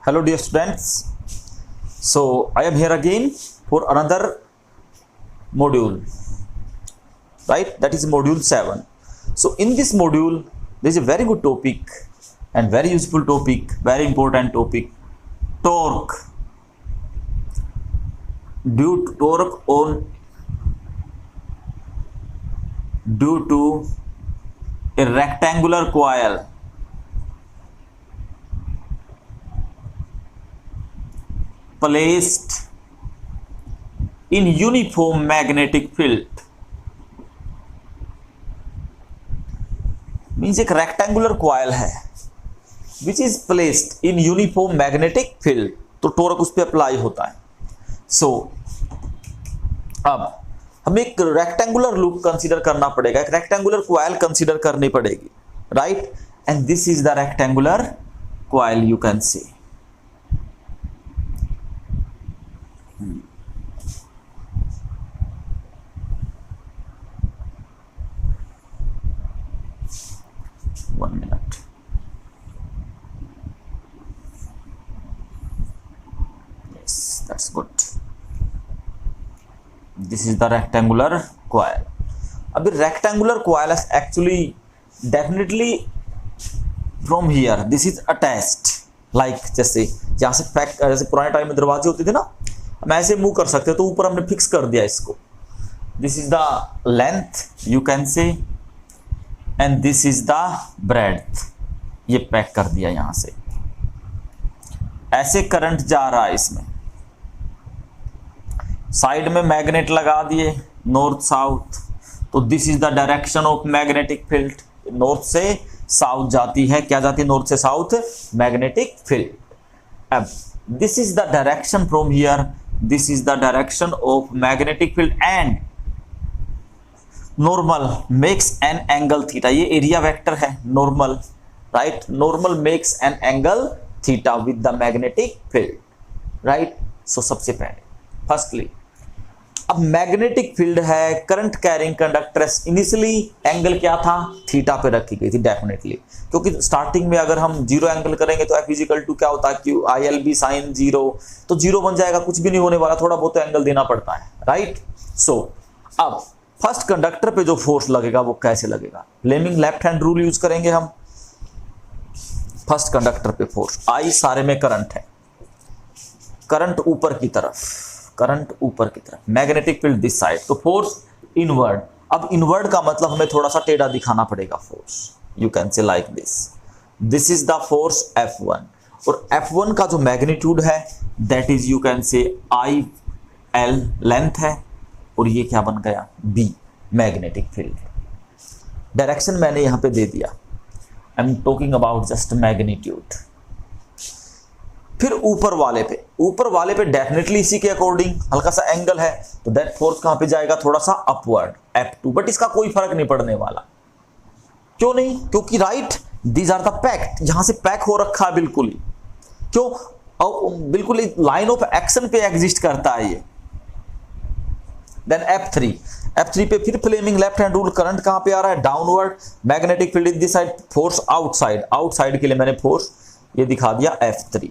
Hello dear students, so I am here again for another module, right? That is module 7. So in this module there is a very good topic and very useful topic, very important topic, torque. Due to a rectangular coil placed in uniform magnetic field, means एक rectangular coil है which is placed in uniform magnetic field, तो torque उस पर apply होता है. सो अब हमें एक रेक्टेंगुलर लूप कंसीडर करना पड़ेगा, एक रेक्टेंगुलर कॉइल कंसीडर करनी पड़ेगी, right? And this is the rectangular coil, you can see. One minute. Yes, that's good. This is the rectangular coil. अब rectangular coil is actually definitely from here. This is attached. Like जैसे यहाँ से pack, जैसे पुराने time में दरवाजे होते थे ना, हम ऐसे मूव कर सकते, तो ऊपर हमने फिक्स कर दिया इसको. This is the length, you can say, and this is the breadth. ये पैक कर दिया यहां से. ऐसे करंट जा रहा है इसमें, साइड में मैग्नेट लगा दिए नॉर्थ साउथ, तो this is the direction of magnetic field. North से साउथ जाती है, क्या जाती है? नॉर्थ से साउथ, मैग्नेटिक फील्ड. अब this is the direction from here, this is the direction of magnetic field and normal makes an angle theta. ये area vector है normal, right? Normal makes an angle theta with the magnetic field, right? So सबसे पहले firstly, अब magnetic field है, current carrying conductor, initially angle क्या था? Theta पे रखी गई थी डेफिनेटली, क्योंकि स्टार्टिंग में अगर हम जीरो एंगल करेंगे तो एफ इजिकल टू क्या होता है? Q I L B sine zero, तो जीरो बन जाएगा, कुछ भी नहीं होने वाला, थोड़ा बहुत एंगल देना पड़ता है, राइट? सो अब फर्स्ट कंडक्टर पे जो फोर्स लगेगा वो कैसे लगेगा? Fleming left hand rule use करेंगे हम. फर्स्ट कंडक्टर पे फोर्स आई, सारे में करंट है, करंट ऊपर की तरफ, करंट ऊपर की तरफ, मैग्नेटिक फील्ड दिस साइड, तो फोर्स इनवर्ड. अब इनवर्ड का मतलब हमें थोड़ा सा टेढ़ा दिखाना पड़ेगा फोर्स. यू कैन से like this, this is the force F1, और F1 का जो मैग्नीट्यूड है दैट इज, यू कैन से, आई एल लेंथ है, और ये क्या बन गया? B, magnetic field. डायरेक्शन मैंने यहां पे दे दिया, I am talking about just magnitude. फिर ऊपर वाले पे डेफिनेटली इसी के अकॉर्डिंग हल्का सा एंगल है, तो दैट फोर्स कहां पे जाएगा? थोड़ा सा अपवर्ड, F2. बट इसका कोई फर्क नहीं पड़ने वाला. क्यों नहीं? क्योंकि right, these are the packed, यहां से पैक हो रखा है बिल्कुल ही. क्यों? बिल्कुल लाइन ऑफ एक्शन पे एग्जिस्ट करता है ये. देन F3 पे फिर Fleming left hand rule, current कहां पे आ रहा है? Downward, magnetic field is this side, force outside के लिए मैंने फोर्स ये दिखा दिया F3.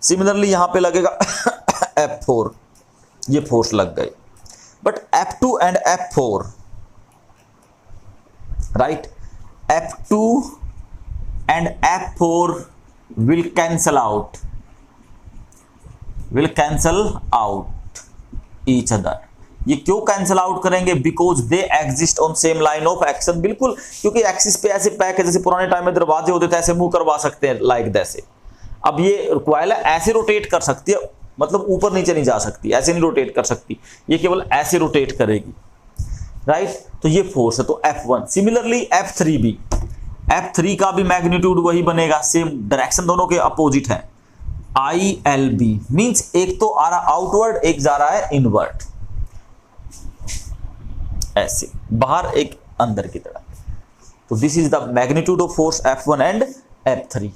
सिमिलरली यहां पे लगेगा F4, ये फोर्स लग गए. But F2 and F4, right? F2 and F4 will cancel out each other. ये क्यों कैंसल आउट करेंगे? Because they exist on same line of action. बिल्कुल, क्योंकि एक्सिस पे ऐसे पैक है, जैसे पुराने टाइम में दरवाजे होते थे, ऐसे मूव करवा सकते हैं लाइक दैसे. अब ये कॉइल ऐसे रोटेट कर सकती है, मतलब ऊपर नीचे नहीं जा सकती, ऐसे नहीं रोटेट कर सकती, ये केवल ऐसे रोटेट करेगी, राइट? तो ये फोर्स है, तो F1. सिमिलरली F3 का भी मैग्नीट्यूड वही बनेगा, सेम डायरेक्शन दोनों के अपोजिट है. ILB मींस एक तो आ रहा आउटवर्ड, एक जा रहा है इनवर्ड, ऐसे बाहर एक अंदर की तरफ. तो this is the magnitude of force F1 and F3.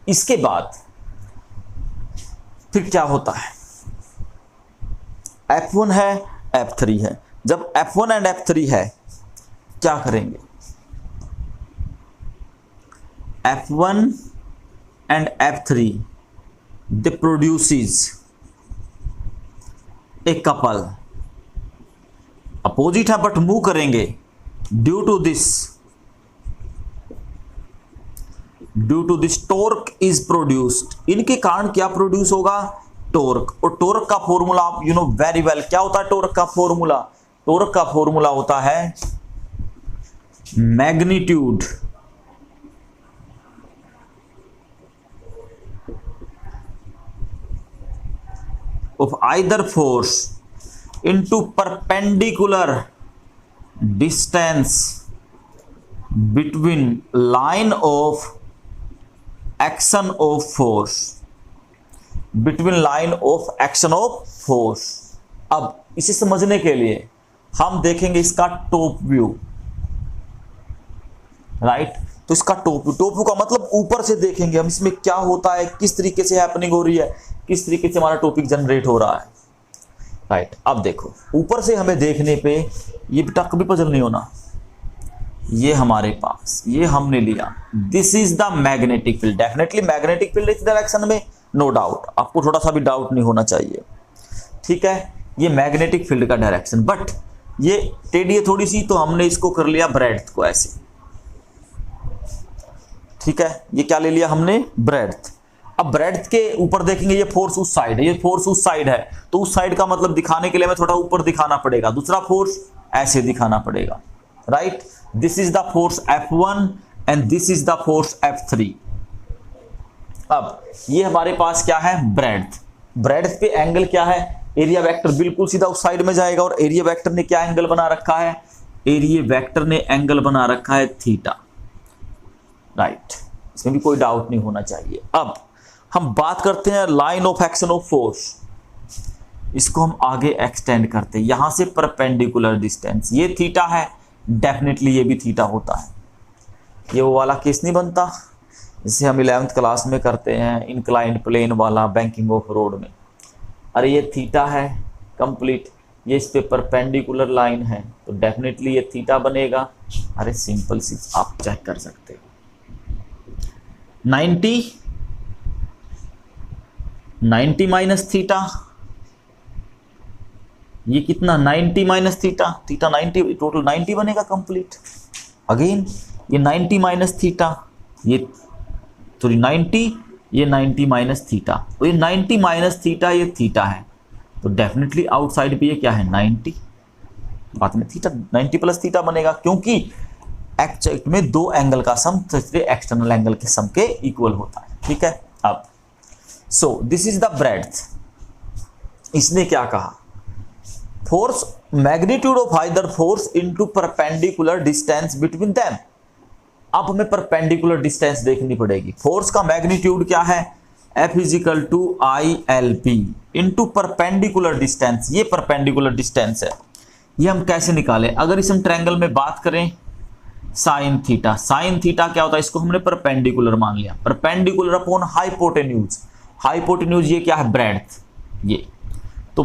इसके बाद फिर क्या होता है? F1 है, F3 है. जब F1 एंड F3 है, क्या करेंगे? F1 and F3 they produces a couple, opposite है बट मूव करेंगे, due to this torque is produced, इनके कारण क्या प्रोड्यूस होगा, टॉर्क। और टॉर्क का फॉर्मूला आप यू नो वेरी वेल, क्या होता है टॉर्क का फॉर्मूला, टॉर्क का फॉर्मूला होता है magnitude of either force into perpendicular distance between line of action of force, between line of action of force। अब इसे समझने के लिए हम देखेंगे इसका टॉप व्यू, राइट। तो इसका टॉप व्यू का मतलब ऊपर से देखेंगे हम इसमें क्या होता है, किस तरीके से हैपनिंग हो रही है, किस तरीके से हमारा टॉपिक जनरेट हो रहा है, राइट। अब देखो ऊपर से हमें देखने पे ये बेटा कभी पजल नहीं होना, ये हमारे पास ये हमने लिया, this is the magnetic field, definitely magnetic field इस डायरेक्शन में, नो डाउट, आपको थोड़ा सा भी डाउट नहीं होना चाहिए, ठीक है। ये मैग्नेटिक फील्ड का डायरेक्शन, बट ये टेढ़ी है थोड़ी सी, तो हमने इसको कर लिया ब्रेड्थ को ऐसे, ठीक है। ये क्या ले लिया हमने, ब्रेड्थ। अब ब्रेड्थ के ऊपर देखेंगे ये फोर्स उस साइड है, ये फोर्स उस साइड है, तो उस साइड का मतलब दिखाने के लिए हमें थोड़ा ऊपर दिखाना पड़ेगा, दूसरा फोर्स ऐसे दिखाना पड़ेगा, right. This is the force F1 and this is the force F3। अब ये हमारे पास क्या है, ब्रेड्थ। ब्रेड्थ पे एंगल क्या है, एरिया वेक्टर बिल्कुल सीधा उस साइड में जाएगा, और एरिया वेक्टर ने क्या एंगल बना रखा है, एरिया वेक्टर ने एंगल बना रखा है थीटा, राइट। इसमें भी कोई डाउट नहीं होना चाहिए। अब हम बात करते हैं line of action of force, इसको हम आगे एक्सटेंड करते हैं, यहां से परपेंडिकुलर डिस्टेंस, ये थीटा है, डेफिनेटली ये भी थीटा होता है, ये वो वाला केस नहीं बनता जिसे हम 11th क्लास में करते हैं, इंक्लाइंड प्लेन वाला बैंकिंग ऑफ रोड में। अरे ये थीटा है कंप्लीट, ये इस पे परपेंडिकुलर लाइन है, तो डेफिनेटली ये थीटा बनेगा। अरे सिंपल सी आप चेक कर सकते हो, 90 माइनस थीटा, ये कितना 90 माइनस थीटा, थीटा 90, टोटल 90 बनेगा कंप्लीट। अगेन ये 90 माइनस थीटा, ये सॉरी 90, ये 90 माइनस थीटा, तो ये 90 माइनस थीटा ये थीटा है, तो डेफिनेटली आउटसाइड पे ये क्या है 90, बाद में थीटा 90 प्लस थीटा बनेगा, क्योंकि एक्चुअल में दो एंगल का सम तीसरे एक्सटर्नल एंगल के सम के इक्वल होता है, ठीक है। अब सो दिस इज द ब्रेड्थ, इसने क्या कहा, force magnitude of either force into perpendicular distance between them. अब हमें परपेंडिकुलर डिस्टेंस देखनी पड़ेगी, फोर्स का मैग्नीट्यूड क्या है, F is equal to ILP into perpendicular distance, ये परपेंडिकुलर डिस्टेंस है, ये हम कैसे निकालें, अगर इस हम ट्रायंगल में बात करें साइन थीटा, साइन थीटा क्या होता है, इसको हमने परपेंडिकुलर मान लिया, परपेंडिकुलर अपॉन हाइपोटेन्यूज, हाइपोटेन्यूज ये क्या है ब्रेड्थ, ये तो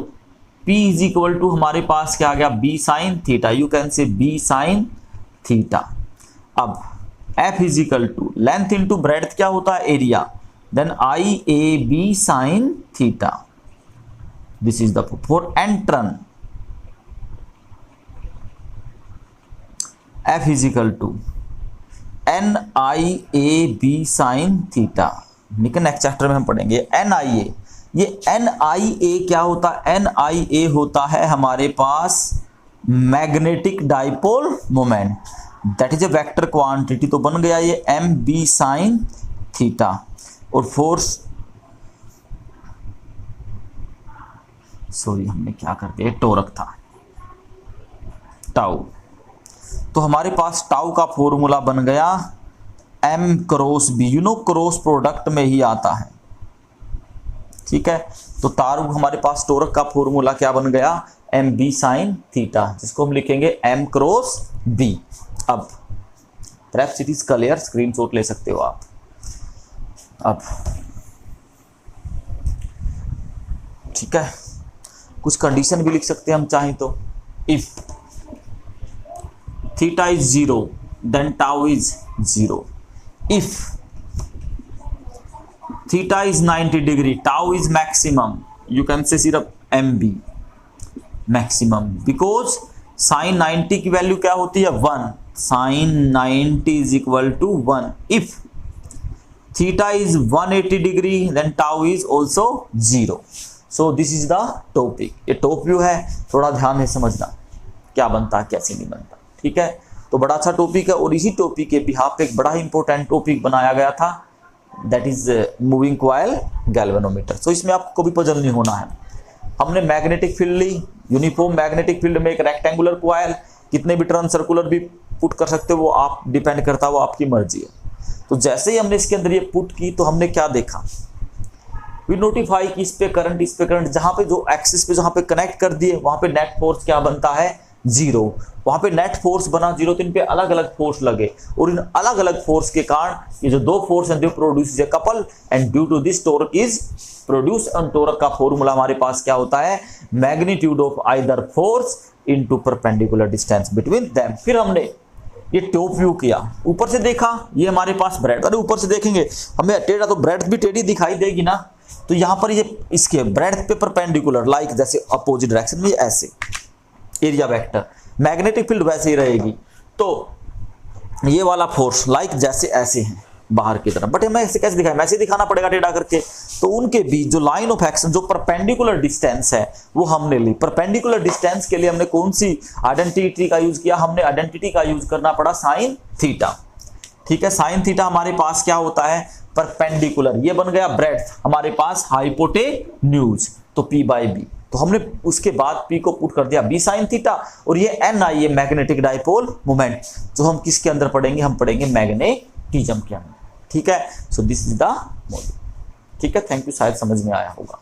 P इज इक्वल टू हमारे पास क्या आ गया B sine theta, you can say B sine theta. अब F is equal to length into breadth क्या होता है area, then IAB sine theta, this is the फॉर एंट्रन, F is equal to NIAB sine theta, लेकिन next chapter में हम पढ़ेंगे NIA। ये NIA क्या होता है, NIA होता है हमारे पास magnetic dipole moment, that is a vector quantity, तो बन गया ये MB साइन थीटा, और फोर्स सॉरी हमने क्या कर दिया, टॉर्क था टाउ, तो हमारे पास टाउ का फॉर्मूला बन गया M cross B, you know cross product में ही आता है, ठीक है। तो तारू हमारे पास टॉर्क का फॉर्मूला क्या बन गया, MB साइन थीटा, जिसको हम लिखेंगे M क्रॉस B। अब perhaps it is clear, screenshot ले सकते हो आप। अब ठीक है, कुछ कंडीशन भी लिख सकते हैं हम चाहें तो, if theta is 0 then tau is 0, if theta is 90 degree, tau is maximum, you can say सिर्फ MB मैक्सिमम, बिकॉज साइन 90 की वैल्यू क्या होती है 1, sine 90 is equal to 1। If theta is 180 degree then tau is also 0। So this is the topic. ये top view है, थोड़ा ध्यान से समझना क्या बनता है कैसे नहीं बनता, ठीक है। तो बड़ा अच्छा टॉपिक है, और इसी टॉपिक के बिहाफ पे एक बड़ा ही इंपॉर्टेंट टॉपिक बनाया गया था, that is moving coil galvanometer. So इसमें आपको भी पजल नहीं होना है। हमने मैग्नेटिक फील्ड ली, यूनिफॉर्म मैग्नेटिक फील्ड में एक रेक्टेंगुलर कॉइल, कितने भी टर्न सर्कुलर भी पुट कर सकते हो, वो आप डिपेंड करता है, वो आपकी मर्जी है। तो जैसे ही हमने इसके अंदर ये पुट की तो हमने क्या देखा, वी नोटिफाई कि इस पे करंट, जहां पे जो एक्सिस पे जहां पे कनेक्ट कर दिए वहां पे नेट फोर्स क्या बनता है 0। वहां पे नेट फोर्स बना 0, तो इन पे अलग अलग फोर्स लगे, और इन अलग अलग फोर्स के कारण ये जो दो फोर्स हैं they produce a couple, and due to this torque is produce, and torque का फॉर्मूला हमारे पास क्या होता है, magnitude of either force into perpendicular distance between them. फिर हमने ये टॉप व्यू किया, ऊपर से देखा, ये हमारे पास ब्रेड, अरे ऊपर से देखेंगे हमें टेढ़ा तो ब्रेड भी टेढ़ी दिखाई देगी ना, तो यहाँ पर ये इसके ब्रेड पे परपेंडिकुलर, लाइक जैसे अपोजिट डायरेक्शन में ऐसे एरिया वेक्टर, मैग्नेटिक फील्ड वैसे ही रहेगी। तो ये वाला फोर्स लाइक जैसे ऐसे हैं बाहर की तरफ, बट हमें ऐसे कैसे दिखाएं, ऐसे दिखाना पड़ेगा टेढ़ा करके। तो उनके बीच जो लाइन ऑफ एक्शन, जो परपेंडिकुलर डिस्टेंस है वो हमने ली। परपेंडिकुलर डिस्टेंस के लिए हमने कौन सी आइडेंटिटी का यूज किया, हमने आइडेंटिटी का यूज करना पड़ा साइन थीटा, ठीक है। साइन थीटा हमारे पास क्या होता है परपेंडिकुलर, ये बन गया ब्रेड्थ, हमारे पास हाइपोटेन्यूज, तो P/B। तो हमने उसके बाद P को पुट कर दिया B साइन थीटा, और ये N आई ये मैग्नेटिक डाइपोल मोमेंट, जो हम किसके अंदर पढ़ेंगे, हम पढ़ेंगे मैग्नेटिज्म के अंदर, ठीक है। सो दिस इज द मॉड्यूल, ठीक है। थैंक यू, शायद समझ में आया होगा।